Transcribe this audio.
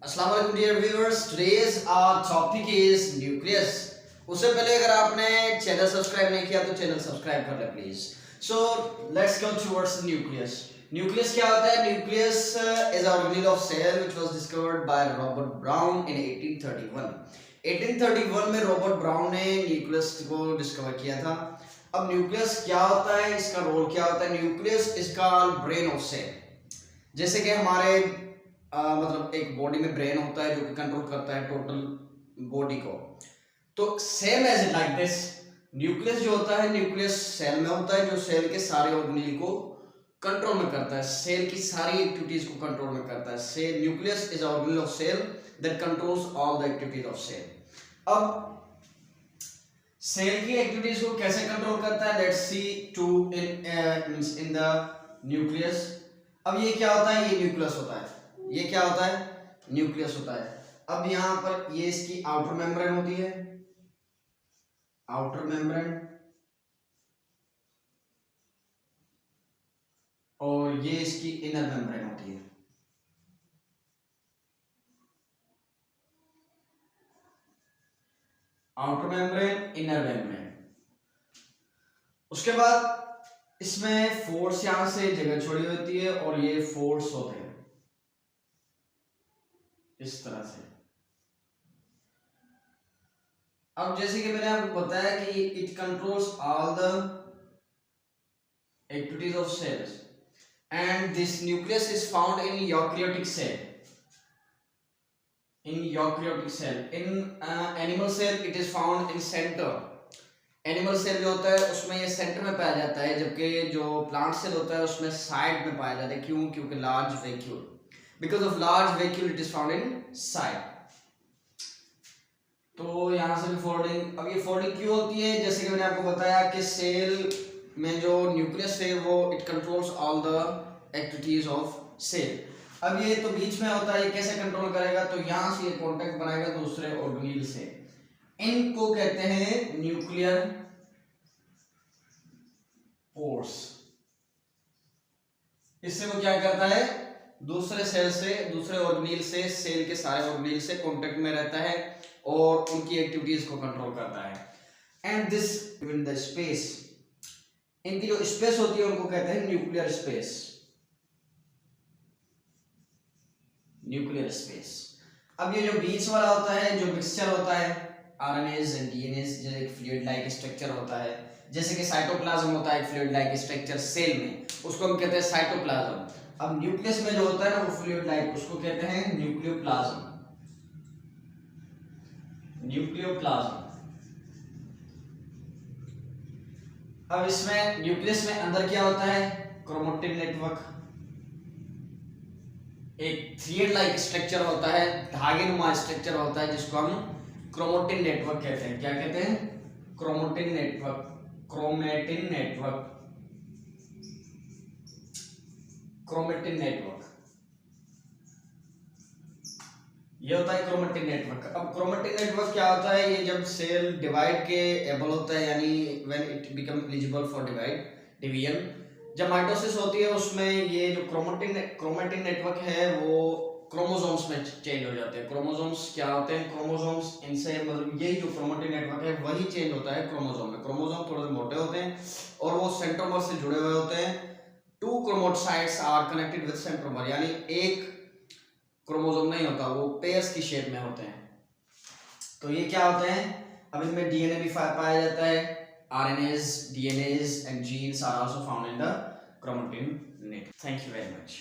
अस्सलाम वालेकुम dear viewers, today's our topic is nucleus. उससे पहले अगर आपने चैनल सब्सक्राइब नहीं किया तो चैनल सब्सक्राइब कर ले please. So let's go towards nucleus. Nucleus क्या होता है? Nucleus is a organelle of cell which was discovered by Robert Brown in 1831। 1831 में रॉबर्ट ब्राउन ने न्यूक्लियस को डिस्कवर किया था। अब न्यूक्लियस क्या होता है, इसका रोल क्या होता है? Nucleus is called brain of cell. जैसे कि हमारे मतलब एक बॉडी में ब्रेन होता है जो कि कंट्रोल करता है टोटल बॉडी को, तो same as it like this nucleus जो होता है, न्यूक्लियस सेल में होता है जो सेल के सारे ऑर्गेनेल को कंट्रोल में करता है, सेल की सारी एक्टिविटीज को कंट्रोल में करता है। Cell nucleus is organelle of cell that controls all the activities of cell. अब सेल की एक्टिविटीज को कैसे कंट्रोल करता है? Let's see to in the nucleus. अब ये क्या होता है? ये न्यूक्लियस होता है। ये क्या होता है? न्यूक्लियस होता है। अब यहां पर ये इसकी आउटर मेम्ब्रेन होती है, आउटर मेम्ब्रेन, और ये इसकी इनर मेम्ब्रेन होती है। Outer membrane, inner membrane. उसके बाद इसमें फोर्स यहां से जगह छोड़ी होती है और ये फोर्स होते हैं इस तरह से। अब जैसे कि मैंने आपको बताया कि it controls all the activities of cells and this nucleus is found in eukaryotic cell. In eukaryotic cell, in animal cell it is found in centre. Animal cell जो होता है उसमें ये सेंटर में पाया जाता है, जबकि जो प्लांट सेल होता है उसमें साइड में पाया जाता है। क्यों? क्योंकि large vacuole, because of large vacuole it is found in side. तो यहां से भी फोल्डिंग। अब ये फोल्डिंग क्यों होती है? जैसे कि मैंने आपको बताया कि सेल में जो न्यूक्लियस है वो it controls all the activities of cell. अब ये तो बीच में होता है, ये कैसे कंट्रोल करेगा? तो यहां से ये कांटेक्ट बनाएगा दूसरे ऑर्गेनेल से। इनको कहते हैं न्यूक्लियर पोर्स। इससे वो क्या करता है? दूसरे सेल से, दूसरे ऑर्गेनेल से, सेल के सारे ऑर्गेनेल से कांटेक्ट में रहता है और उनकी एक्टिविटीज को कंट्रोल करता है। And this in the space, इनकी जो स्पेस होती है उनको कहते हैं न्यूक्लियर स्पेस। Nuclear space. अब ये जो बीच वाला होता है, जो मिक्सचर होता है आरएनएज एंड डीएनएज, जो एक फ्लूइड लाइक स्ट्रक्चर होता है, जैसे कि साइटोप्लाज्म होता है एक फ्लूइड लाइक स्ट्रक्चर सेल में, उसको हम कहते हैं साइटोप्लाज्म। अब न्यूक्लियस में जो होता है ना वो फ्लूइड लाइक, उसको कहते हैं न्यूक्लियोप्लाज्म। न्यूक्लियोप्लाज्म। अब इसमें न्यूक्लियस में अंदर क्या होता है? क्रोमैटिन नेटवर्क, एक थ्रेड लाइक स्ट्रक्चर होता है, धागेनुमा स्ट्रक्चर होता है जिसको हम क्रोमैटिन नेटवर्क कहते हैं। क्या कहते हैं? Chromatin network. Chromatin network, chromatin network, ये होता है क्रोमैटिन नेटवर्क। अब क्रोमैटिन नेटवर्क क्या होता है? ये जब सेल डिवाइड के एबल होता है, यानी when it become eligible for division, जब माइटोसिस होती है उसमें ये जो क्रोमैटिन नेटवर्क है वो क्रोमोसोम्स में चेंज हो जाते हैं। क्रोमोसोम्स क्या होते हैं? क्रोमोसोम्स, इनसे मतलब यही जो क्रोमैटिन नेटवर्क है वही चेंज होता है क्रोमोसोम में। क्रोमोसोम थोड़े मोटे होते हैं और वो सेंट्रोमर से जुड़े हुए होते हैं। Two chromocytes are connected with centromere, यानी एक क्रोमोसोम नहीं होता, वो पेयर्स की शेप में होते हैं। तो ये क्या होते हैं? अब इनमें डीएनए भी पाया जाता है। RNAs, DNAs and genes are also found in the chromatin net. Thank you very much.